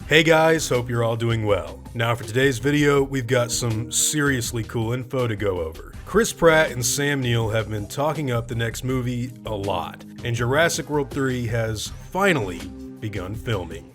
Hey guys, hope you're all doing well. Now for today's video, we've got some seriously cool info to go over. Chris Pratt and Sam Neill have been talking up the next movie a lot, and Jurassic World 3 has finally begun filming.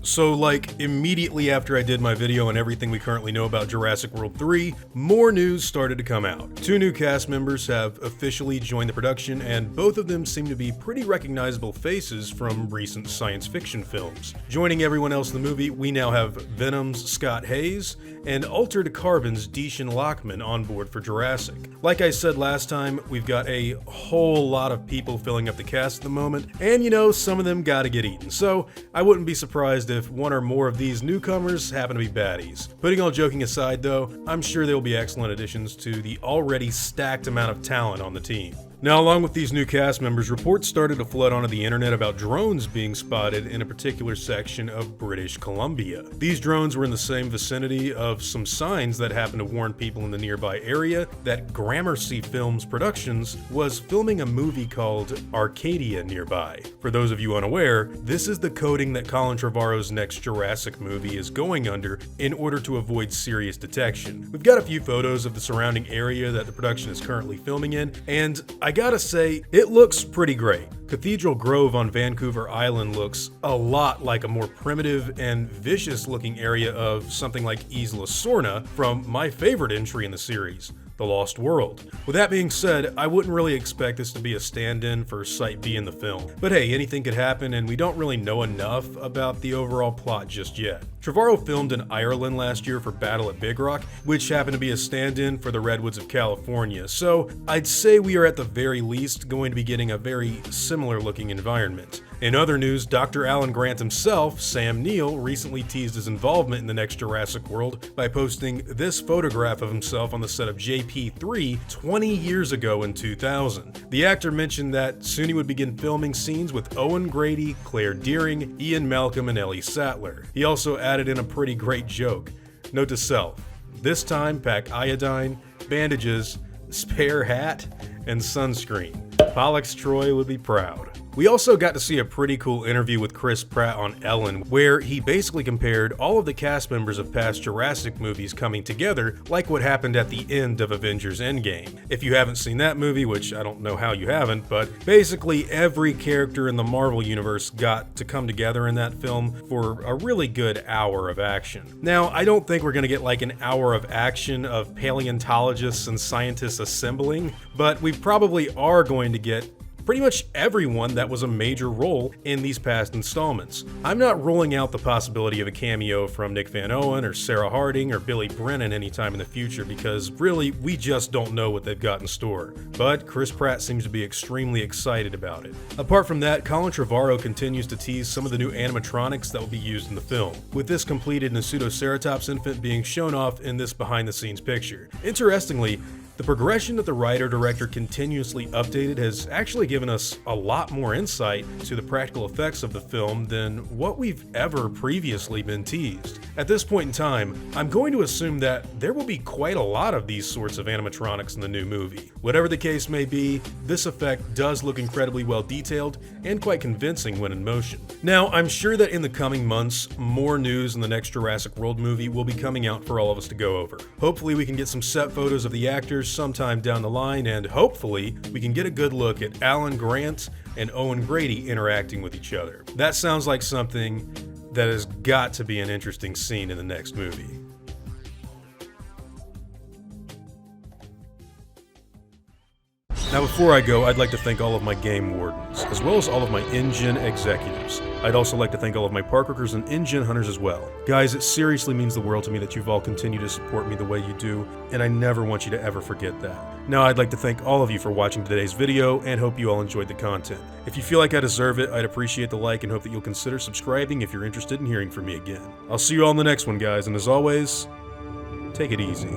So immediately after I did my video on everything we currently know about Jurassic World 3, more news started to come out. Two new cast members have officially joined the production, and both of them seem to be pretty recognizable faces from recent science fiction films. Joining everyone else in the movie, we now have Venom's Scott Hayes and Altered Carbon's Deishan Lockman on board for Jurassic. Like I said last time, we've got a whole lot of people filling up the cast at the moment, and some of them gotta get eaten, so I wouldn't be surprised if one or more of these newcomers happen to be baddies. Putting all joking aside though, I'm sure they'll be excellent additions to the already stacked amount of talent on the team. Now, along with these new cast members, reports started to flood onto the internet about drones being spotted in a particular section of British Columbia. These drones were in the same vicinity of some signs that happened to warn people in the nearby area that Gramercy Films Productions was filming a movie called Arcadia nearby. For those of you unaware, this is the coding that Colin Trevorrow's next Jurassic movie is going under in order to avoid serious detection. We've got a few photos of the surrounding area that the production is currently filming in, and I gotta say, it looks pretty great. Cathedral Grove on Vancouver Island looks a lot like a more primitive and vicious looking area of something like Isla Sorna from my favorite entry in the series, The Lost World. With that being said, I wouldn't really expect this to be a stand-in for Site B in the film. But hey, anything could happen, and we don't really know enough about the overall plot just yet. Trevorrow filmed in Ireland last year for Battle at Big Rock, which happened to be a stand-in for the Redwoods of California, so I'd say we are at the very least going to be getting a very similar looking environment. In other news, Dr. Alan Grant himself, Sam Neill, recently teased his involvement in the next Jurassic World by posting this photograph of himself on the set of JP3 20 years ago in 2000. The actor mentioned that soon he would begin filming scenes with Owen Grady, Claire Dearing, Ian Malcolm, and Ellie Sattler. He also added in a pretty great joke. Note to self, this time pack iodine, bandages, spare hat, and sunscreen. Pollux Troy would be proud. We also got to see a pretty cool interview with Chris Pratt on Ellen, where he basically compared all of the cast members of past Jurassic movies coming together, like what happened at the end of Avengers Endgame. If you haven't seen that movie, which I don't know how you haven't, but basically every character in the Marvel Universe got to come together in that film for a really good hour of action. Now, I don't think we're gonna get like an hour of action of paleontologists and scientists assembling, but we probably are going to get pretty much everyone that was a major role in these past installments. I'm not ruling out the possibility of a cameo from Nick Van Owen or Sarah Harding or Billy Brennan anytime in the future, because really, we just don't know what they've got in store. But Chris Pratt seems to be extremely excited about it. Apart from that, Colin Trevorrow continues to tease some of the new animatronics that will be used in the film, with this completed Pseudoceratops infant being shown off in this behind-the-scenes picture. Interestingly, the progression that the writer-director continuously updated has actually given us a lot more insight to the practical effects of the film than what we've ever previously been teased. At this point in time, I'm going to assume that there will be quite a lot of these sorts of animatronics in the new movie. Whatever the case may be, this effect does look incredibly well detailed and quite convincing when in motion. Now, I'm sure that in the coming months, more news in the next Jurassic World movie will be coming out for all of us to go over. Hopefully we can get some set photos of the actors sometime down the line, and hopefully we can get a good look at Alan Grant and Owen Grady interacting with each other. That sounds like something that has got to be an interesting scene in the next movie. Now before I go, I'd like to thank all of my game wardens, as well as all of my InGen executives. I'd also like to thank all of my park workers and InGen hunters as well. Guys, it seriously means the world to me that you've all continued to support me the way you do, and I never want you to ever forget that. Now I'd like to thank all of you for watching today's video, and hope you all enjoyed the content. If you feel like I deserve it, I'd appreciate the like and hope that you'll consider subscribing if you're interested in hearing from me again. I'll see you all in the next one, guys, and as always, take it easy.